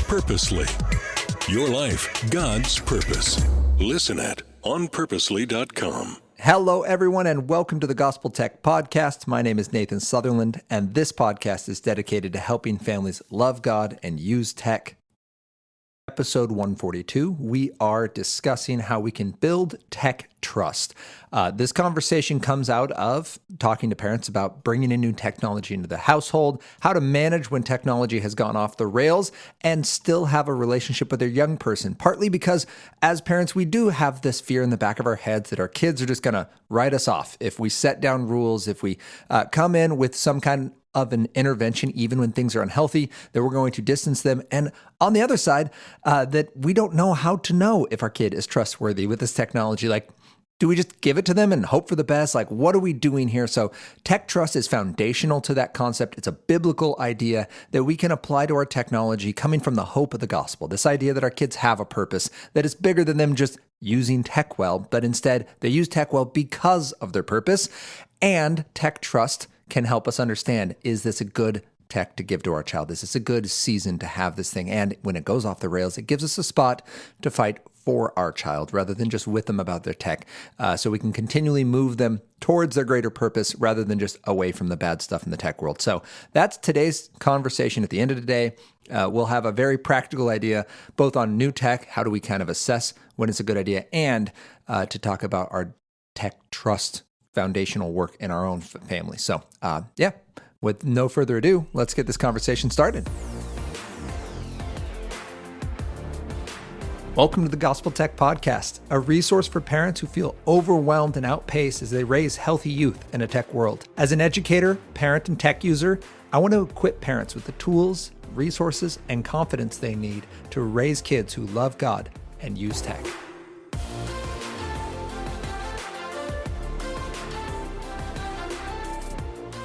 Purposely. Your life, God's purpose. Listen at onpurposely.com. Hello, everyone, and welcome to the Gospel Tech Podcast. My name is Nathan Sutherland, and this podcast is dedicated to helping families love God and use tech. Episode 142, we are discussing how we can build tech trust. This conversation comes out of talking to parents about bringing in new technology into the household, how to manage when technology has gone off the rails, and still have a relationship with their young person. Partly because as parents, we do have this fear in the back of our heads that our kids are just going to write us off. If we set down rules, if we come in with some kind of an intervention, even when things are unhealthy, that we're going to distance them. And on the other side, that we don't know how to know if our kid is trustworthy with this technology. Like, do we just give it to them and hope for the best? Like, what are we doing here? So tech trust is foundational to that concept. It's a biblical idea that we can apply to our technology coming from the hope of the gospel. This idea that our kids have a purpose that is bigger than them just using tech well, but instead they use tech well because of their purpose. And tech trust can help us understand, is this a good tech to give to our child? Is this a good season to have this thing? And when it goes off the rails, it gives us a spot to fight for our child rather than just with them about their tech. So we can continually move them towards their greater purpose rather than just away from the bad stuff in the tech world. So that's today's conversation. At the end of the day, we'll have a very practical idea, both on new tech, how do we kind of assess when it's a good idea, and to talk about our tech trust foundational work in our own family. So with no further ado, let's get this conversation started. Welcome to the Gospel Tech Podcast, a resource for parents who feel overwhelmed and outpaced as they raise healthy youth in a tech world. As an educator, parent, and tech user, I want to equip parents with the tools, resources, and confidence they need to raise kids who love God and use tech.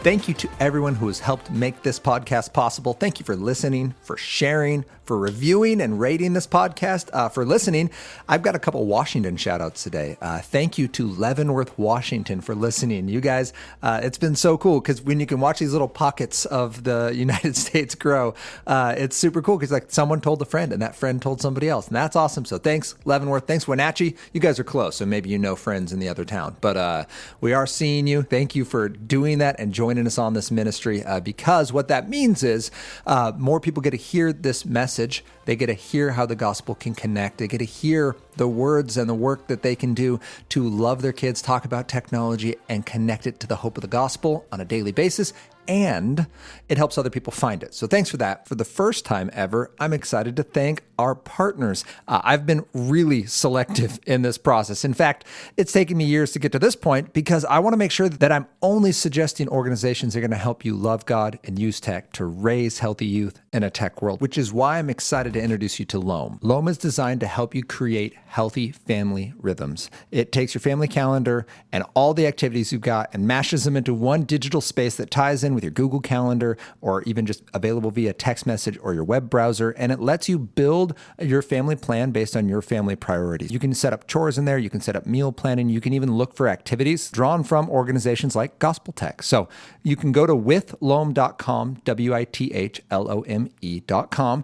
Thank you to everyone who has helped make this podcast possible. Thank you for listening, for sharing, for reviewing and rating this podcast, for listening. I've got a couple Washington shout outs today. Thank you to Leavenworth, Washington for listening. You guys, it's been so cool because when you can watch these little pockets of the United States grow, it's super cool because like someone told a friend and that friend told somebody else. And that's awesome. So thanks, Leavenworth. Thanks, Wenatchee. You guys are close. So maybe you know friends in the other town. But we are seeing you. Thank you for doing that and joining us on this ministry because what that means is more people get to hear this message. They get to hear how the gospel can connect. They get to hear the words and the work that they can do to love their kids, talk about technology, and connect it to the hope of the gospel on a daily basis. And it helps other people find it. So thanks for that. For the first time ever, I'm excited to thank our partners. I've been really selective in this process. In fact, it's taken me years to get to this point because I want to make sure that I'm only suggesting organizations that are going to help you love God and use tech to raise healthy youth in a tech world, which is why I'm excited to introduce you to Lome. Lome is designed to help you create healthy family rhythms. It takes your family calendar and all the activities you've got and mashes them into one digital space that ties in with your Google Calendar or even just available via text message or your web browser. And it lets you build your family plan based on your family priorities. You can set up chores in there. You can set up meal planning. You can even look for activities drawn from organizations like Gospel Tech. So you can go to withlome.com, withlome.com,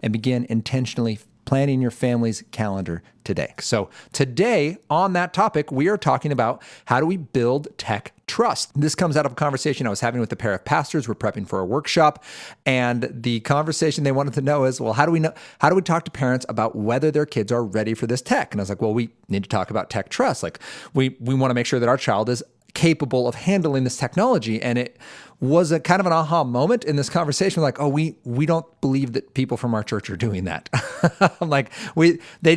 and begin intentionally planning your family's calendar today. So today on that topic, we are talking about how do we build tech trust. This comes out of a conversation I was having with a pair of pastors. We're prepping for a workshop, and the conversation they wanted to know is, well, how do we talk to parents about whether their kids are ready for this tech? And I was like, well, we need to talk about tech trust. Like we want to make sure that our child is capable of handling this technology. And it was a kind of an aha moment in this conversation. Like, oh, we don't believe that people from our church are doing that. I'm like, they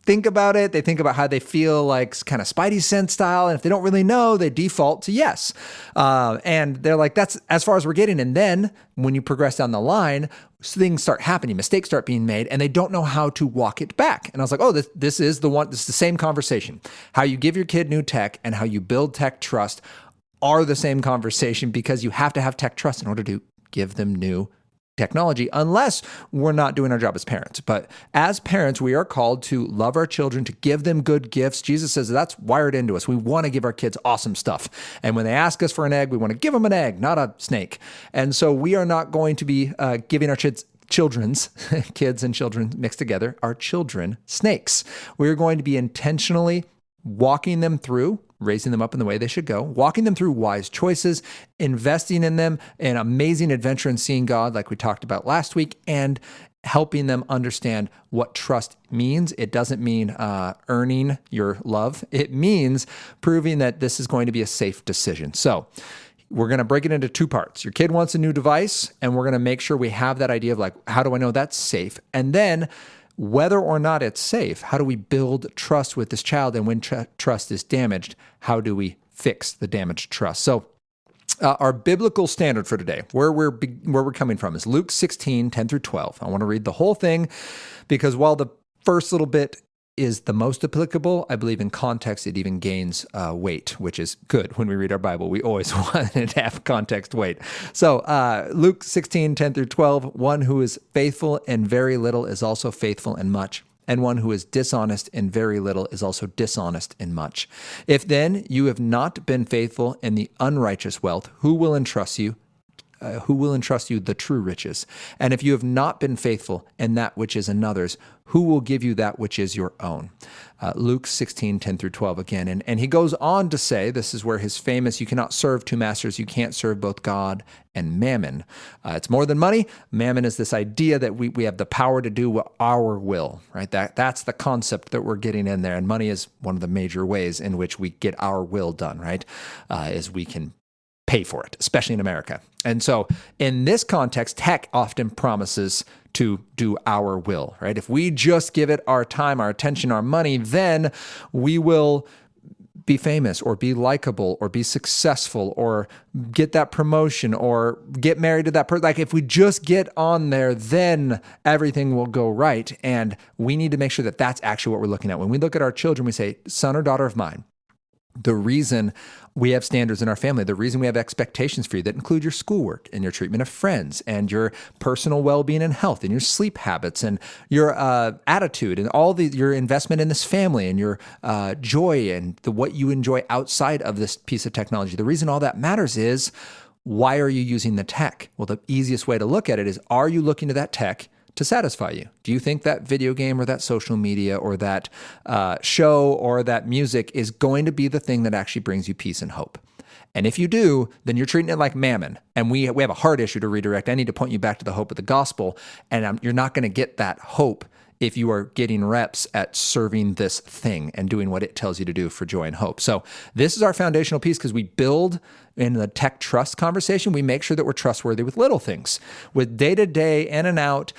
think about it. They think about how they feel, like kind of Spidey sense style. And if they don't really know, they default to yes. And they're like, that's as far as we're getting. And then when you progress down the line, things start happening, mistakes start being made, and they don't know how to walk it back. And I was like, oh, this is the same conversation. How you give your kid new tech and how you build tech trust are the same conversation, because you have to have tech trust in order to give them new technology, unless we're not doing our job as parents. But as parents, we are called to love our children, to give them good gifts. Jesus says that's wired into us. We want to give our kids awesome stuff. And when they ask us for an egg, we want to give them an egg, not a snake. And so we are not going to be giving our kids children's, kids and children mixed together, our children snakes. We're going to be intentionally walking them through, raising them up in the way they should go, walking them through wise choices, investing in them, an amazing adventure in seeing God, like we talked about last week, and helping them understand what trust means. It doesn't mean earning your love. It means proving that this is going to be a safe decision. So we're going to break it into two parts. Your kid wants a new device, and we're going to make sure we have that idea of like, how do I know that's safe? And then whether or not it's safe, how do we build trust with this child? And when trust is damaged, how do we fix the damaged trust? So our biblical standard for today, where we're coming from, is Luke 16, 10 through 12. I want to read the whole thing because while the first little bit is the most applicable, I believe in context it even gains weight, which is good when we read our Bible. We always want it to have context weight. So Luke 16, 10 through 12, one who is faithful in very little is also faithful in much. And one who is dishonest in very little is also dishonest in much. If then you have not been faithful in the unrighteous wealth, who will entrust you the true riches? And if you have not been faithful in that which is another's, who will give you that which is your own? Luke 16, 10 through 12 again. And he goes on to say, this is where his famous, you cannot serve two masters, you can't serve both God and mammon. It's more than money. Mammon is this idea that we have the power to do our will, right? That's the concept that we're getting in there. And money is one of the major ways in which we get our will done, right? Is we can pay for it, especially in America. And so in this context, tech often promises to do our will, right? If we just give it our time, our attention, our money, then we will be famous or be likable or be successful or get that promotion or get married to that person. Like if we just get on there, then everything will go right. And we need to make sure that that's actually what we're looking at. When we look at our children, we say, son or daughter of mine, the reason we have standards in our family, the reason we have expectations for you that include your schoolwork and your treatment of friends and your personal well-being and health and your sleep habits and your attitude and your investment in this family and your joy and what you enjoy outside of this piece of technology. The reason all that matters is, why are you using the tech? Well, the easiest way to look at it is, are you looking to that tech to satisfy you? Do you think that video game or that social media or that show or that music is going to be the thing that actually brings you peace and hope? And if you do, then you're treating it like mammon. And we have a heart issue to redirect. I need to point you back to the hope of the gospel. And you're not going to get that hope if you are getting reps at serving this thing and doing what it tells you to do for joy and hope. So this is our foundational piece because we build in the tech trust conversation, we make sure that we're trustworthy with little things, with day-to-day, in and out,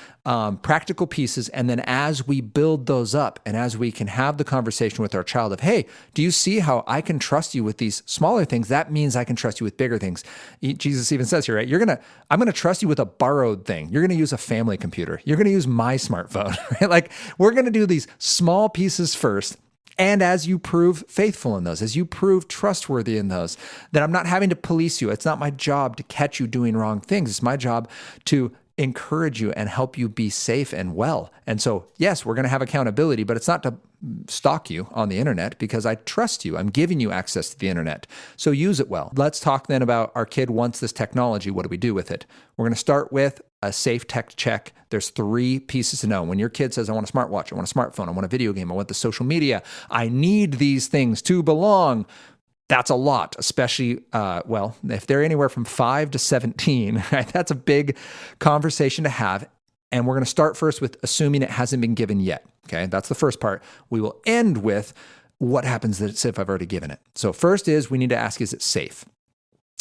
practical pieces. And then as we build those up and as we can have the conversation with our child of, hey, do you see how I can trust you with these smaller things? That means I can trust you with bigger things. Jesus even says here, right? I'm going to trust you with a borrowed thing. You're going to use a family computer. You're going to use my smartphone, right? Like we're going to do these small pieces first. And as you prove faithful in those, as you prove trustworthy in those, then I'm not having to police you. It's not my job to catch you doing wrong things. It's my job to encourage you and help you be safe and well. And so, yes, we're going to have accountability, but it's not to stalk you on the internet because I trust you. I'm giving you access to the internet. So use it well. Let's talk then about our kid wants this technology. What do we do with it? We're going to start with a safe tech check. There's 3 pieces to know. When your kid says, I want a smartwatch, I want a smartphone, I want a video game, I want the social media, I need these things to belong. That's a lot, especially, if they're anywhere from 5 to 17, right? That's a big conversation to have. And we're going to start first with assuming it hasn't been given yet. Okay, that's the first part. We will end with what happens if I've already given it. So first is we need to ask, is it safe?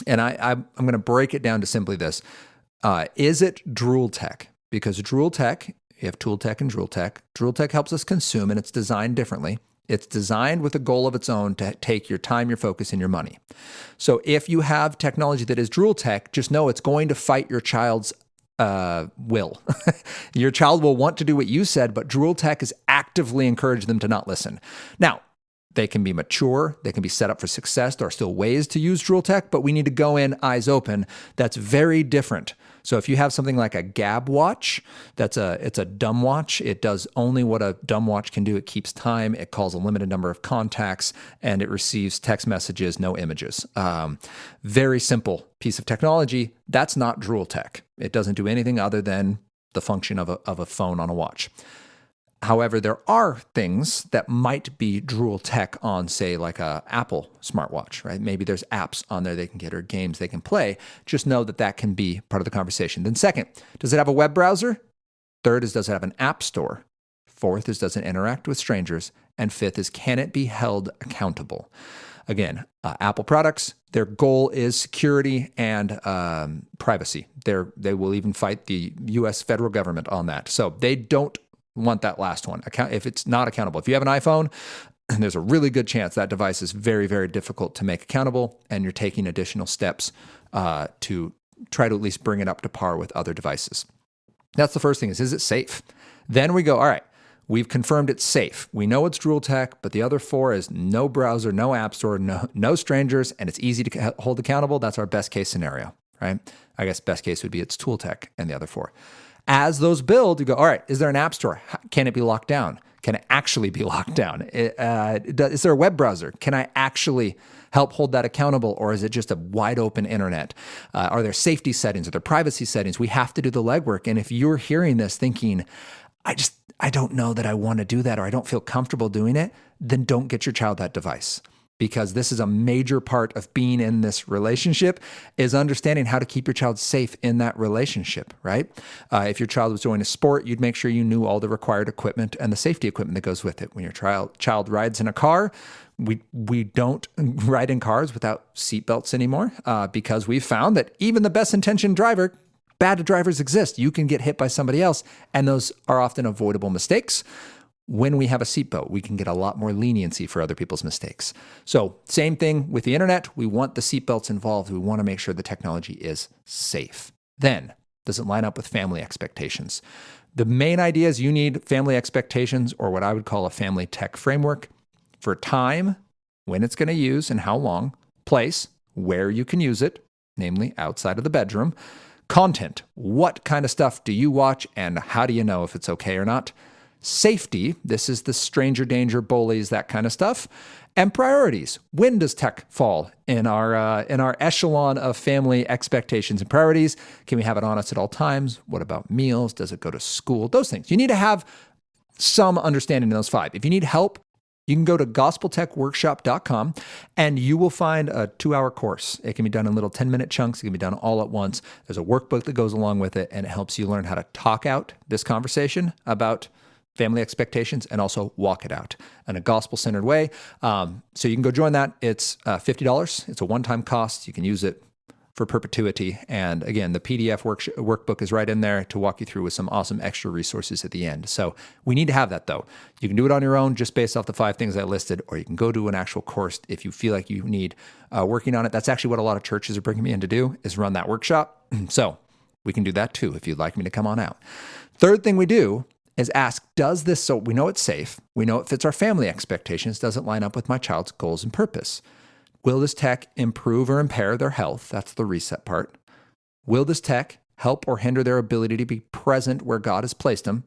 And I'm going to break it down to simply this. Is it drool tech? Because drool tech, you have tool tech and drool tech. Drool tech helps us consume, and it's designed differently. It's designed with a goal of its own to take your time, your focus, and your money. So if you have technology that is drool tech, just know it's going to fight your child's will. Your child will want to do what you said, but drool tech is actively encouraging them to not listen. Now, they can be mature. They can be set up for success. There are still ways to use drool tech, but we need to go in eyes open. That's very different. So if you have something like a Gab watch, it's a dumb watch. It does only what a dumb watch can do. It keeps time. It calls a limited number of contacts, and it receives text messages, no images. Very simple piece of technology. That's not drool tech. It doesn't do anything other than the function of a phone on a watch. However, there are things that might be drool tech on, say, like a Apple smartwatch, right? Maybe there's apps on there they can get or games they can play. Just know that that can be part of the conversation. Then second, does it have a web browser? Third is, does it have an app store? Fourth is, does it interact with strangers? And fifth is, can it be held accountable? Again, Apple products, their goal is security and privacy. They will even fight the U.S. federal government on that. So they don't want that last one. If it's not accountable. If you have an iPhone, there's a really good chance that device is very, very difficult to make accountable, and you're taking additional steps to try to at least bring it up to par with other devices. That's the first thing is it safe? Then we go, all right, we've confirmed it's safe. We know it's drool tech, but the other four is no browser, no app store, no strangers, and it's easy to hold accountable. That's our best case scenario, right? I guess best case would be it's tool tech and the other four. As those build, you go, all right, is there an app store? Can it be locked down? Can it actually be locked down? Is there a web browser? Can I actually help hold that accountable, or is it just a wide open internet? Are there safety settings? Are there privacy settings? We have to do the legwork. And if you're hearing this thinking, I don't know that I want to do that, or I don't feel comfortable doing it, then don't get your child that device. Because this is a major part of being in this relationship, is understanding how to keep your child safe in that relationship, right? If your child was doing a sport, you'd make sure you knew all the required equipment and the safety equipment that goes with it. When your child rides in a car, we don't ride in cars without seatbelts anymore, because we've found that even the best intentioned driver, bad drivers exist. You can get hit by somebody else, and those are often avoidable mistakes. When we have a seatbelt, we can get a lot more leniency for other people's mistakes. So same thing with the internet. We want the seatbelts involved. We want to make sure the technology is safe. Then, does it line up with family expectations? The main idea is you need family expectations, or what I would call a family tech framework, for time, when it's going to use and how long, place, where you can use it, namely outside of the bedroom, content, what kind of stuff do you watch and how do you know if it's okay or not? Safety, this is the stranger danger, bullies, that kind of stuff. And priorities, when does tech fall in our echelon of family expectations and priorities? Can we have it on us at all times? What about meals? Does it go to school? Those things. You need to have some understanding of those five. If you need help, you can go to gospeltechworkshop.com and you will find a 2-hour course. It can be done in little 10-minute chunks. It can be done all at once. There's a workbook that goes along with it, and it helps you learn how to talk out this conversation about family expectations and also walk it out in a gospel-centered way. So you can go join that. It's $50. It's a one-time cost. You can use it for perpetuity. And again, the PDF workbook is right in there to walk you through with some awesome extra resources at the end. So we need to have that though. You can do it on your own just based off the 5 things I listed, or you can go to an actual course if you feel like you need working on it. That's actually what a lot of churches are bringing me in to do, is run that workshop. So we can do that too if you'd like me to come on out. Third thing we do is ask, does this, so we know it's safe, we know it fits our family expectations, does it line up with my child's goals and purpose? Will this tech improve or impair their health? That's the reset part. Will this tech help or hinder their ability to be present where God has placed them?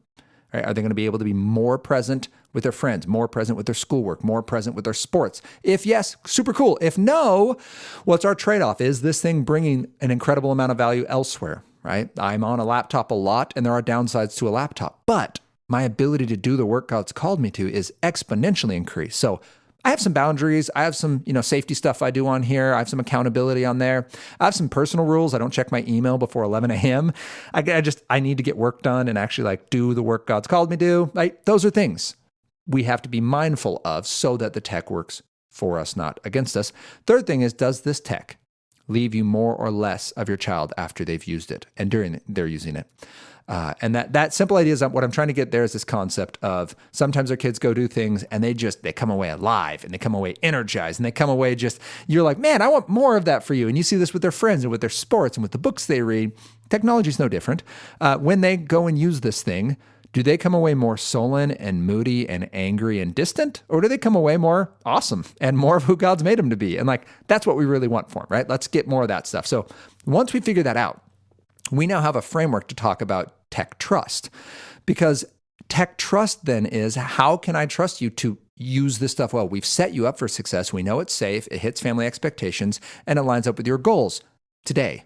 Right? Are they going to be able to be more present with their friends, more present with their schoolwork, more present with their sports? If yes, super cool. If no, what's our trade-off? Is this thing bringing an incredible amount of value elsewhere? Right? I'm on a laptop a lot, and there are downsides to a laptop, but my ability to do the work God's called me to is exponentially increased. So I have some boundaries. I have some, safety stuff I do on here. I have some accountability on there. I have some personal rules. I don't check my email before 11 a.m. I need to get work done and actually do the work God's called me to. Right? Those are things we have to be mindful of so that the tech works for us, not against us. Third thing is, does this tech leave you more or less of your child after they've used it and during they're using it? And that simple idea is what I'm trying to get there is this concept of sometimes our kids go do things and they come away alive and they come away energized and they come away you're like, man, I want more of that for you. And you see this with their friends and with their sports and with the books they read. Technology is no different. When they go and use this thing, do they come away more sullen and moody and angry and distant? Or do they come away more awesome and more of who God's made them to be? And that's what we really want for them, right? Let's get more of that stuff. So once we figure that out, we now have a framework to talk about tech trust, because tech trust then is, how can I trust you to use this stuff well? We've set you up for success. We know it's safe. It hits family expectations and it lines up with your goals today.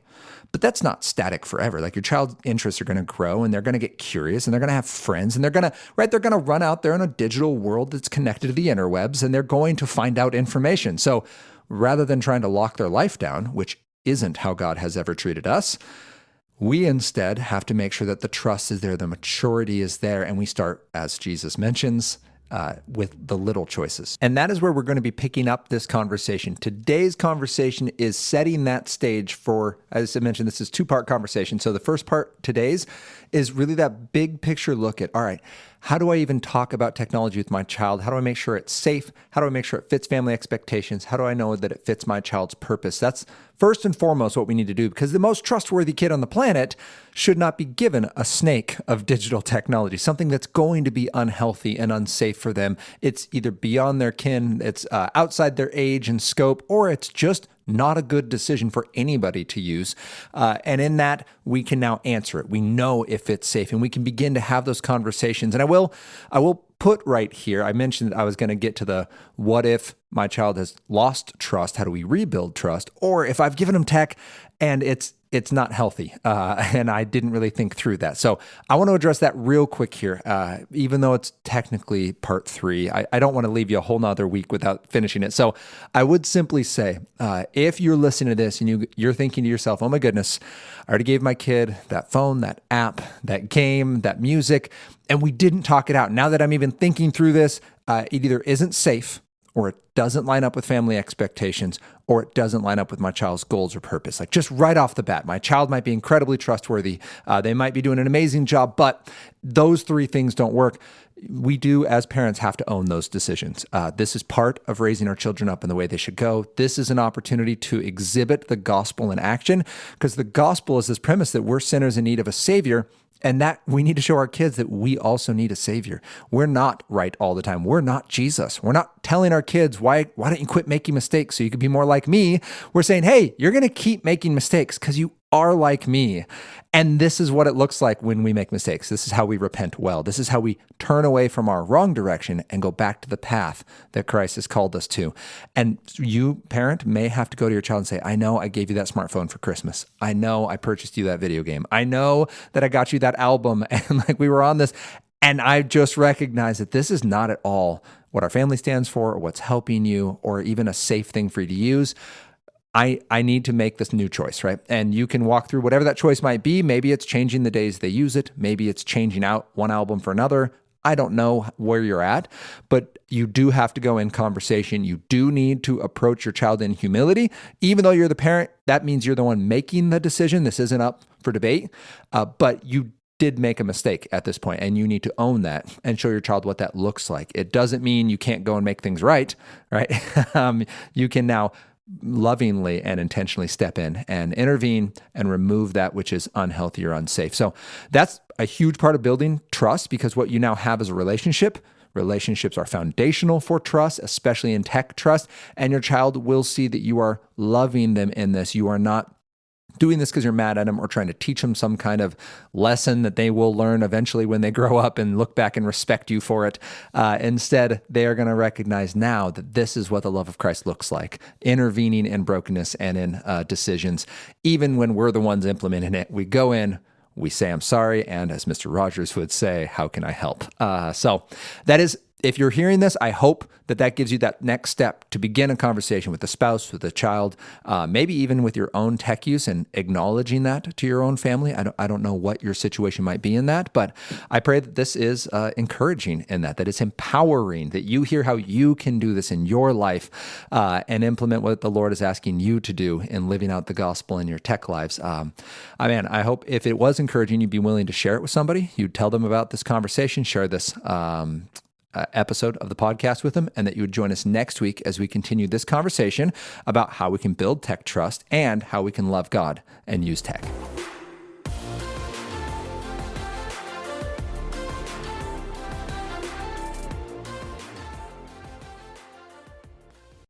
But that's not static forever. Like your child's interests are going to grow and they're going to get curious and they're going to have friends and they're going to run out there in a digital world that's connected to the interwebs and they're going to find out information. So rather than trying to lock their life down, which isn't how God has ever treated us, we instead have to make sure that the trust is there, the maturity is there, and we start, as Jesus mentions, with the little choices. And that is where we're going to be picking up this conversation. Today's conversation is setting that stage for, as I mentioned, this is a two-part conversation. So the first part, today's, is really that big picture look at, all right, how do I even talk about technology with my child? How do I make sure it's safe? How do I make sure it fits family expectations? How do I know that it fits my child's purpose? That's first and foremost what we need to do, because the most trustworthy kid on the planet should not be given a snake of digital technology, something that's going to be unhealthy and unsafe for them. It's either beyond their kin, it's outside their age and scope, or it's just not a good decision for anybody to use. And in that, we can now answer it. We know if it's safe and we can begin to have those conversations. And I will put right here, I mentioned that I was going to get to the what if my child has lost trust? How do we rebuild trust? Or if I've given them tech and it's not healthy, and I didn't really think through that. So I want to address that real quick here, even though it's technically part 3. I don't want to leave you a whole nother week without finishing it. So I would simply say, if you're listening to this and you're thinking to yourself, oh my goodness, I already gave my kid that phone, that app, that game, that music, and we didn't talk it out. Now that I'm even thinking through this, it either isn't safe, or it doesn't line up with family expectations, or it doesn't line up with my child's goals or purpose. Like just right off the bat, my child might be incredibly trustworthy. They might be doing an amazing job, but those 3 things don't work. We do, as parents, have to own those decisions. This is part of raising our children up in the way they should go. This is an opportunity to exhibit the gospel in action, because the gospel is this premise that we're sinners in need of a savior, and that we need to show our kids that we also need a savior. We're not right all the time. We're not Jesus. We're not telling our kids, why don't you quit making mistakes so you can be more like me? We're saying, hey, you're going to keep making mistakes because you are like me. And this is what it looks like when we make mistakes. This is how we repent well. This is how we turn away from our wrong direction and go back to the path that Christ has called us to. And you, parent, may have to go to your child and say, I know I gave you that smartphone for Christmas. I know I purchased you that video game. I know that I got you that album and like we were on this. And I just recognize that this is not at all what our family stands for or what's helping you or even a safe thing for you to use. I need to make this new choice, right? And you can walk through whatever that choice might be. Maybe it's changing the days they use it. Maybe it's changing out one album for another. I don't know where you're at, but you do have to go in conversation. You do need to approach your child in humility. Even though you're the parent, that means you're the one making the decision. This isn't up for debate, but you did make a mistake at this point, and you need to own that and show your child what that looks like. It doesn't mean you can't go and make things right? You can now lovingly and intentionally step in and intervene and remove that which is unhealthy or unsafe. So that's a huge part of building trust, because what you now have is a relationship. Relationships are foundational for trust, especially in tech trust, and your child will see that you are loving them in this. You are not doing this because you're mad at them or trying to teach them some kind of lesson that they will learn eventually when they grow up and look back and respect you for it. Instead, they are going to recognize now that this is what the love of Christ looks like, intervening in brokenness and in decisions. Even when we're the ones implementing it, we go in, we say, I'm sorry, and as Mr. Rogers would say, how can I help? So that is, if you're hearing this, I hope that gives you that next step to begin a conversation with the spouse, with the child, maybe even with your own tech use, and acknowledging that to your own family. I don't know what your situation might be in that, but I pray that this is encouraging in that it's empowering, that you hear how you can do this in your life and implement what the Lord is asking you to do in living out the gospel in your tech lives. I hope if it was encouraging, you'd be willing to share it with somebody. You'd tell them about this conversation, share this episode of the podcast with them, and that you would join us next week as we continue this conversation about how we can build tech trust and how we can love God and use tech.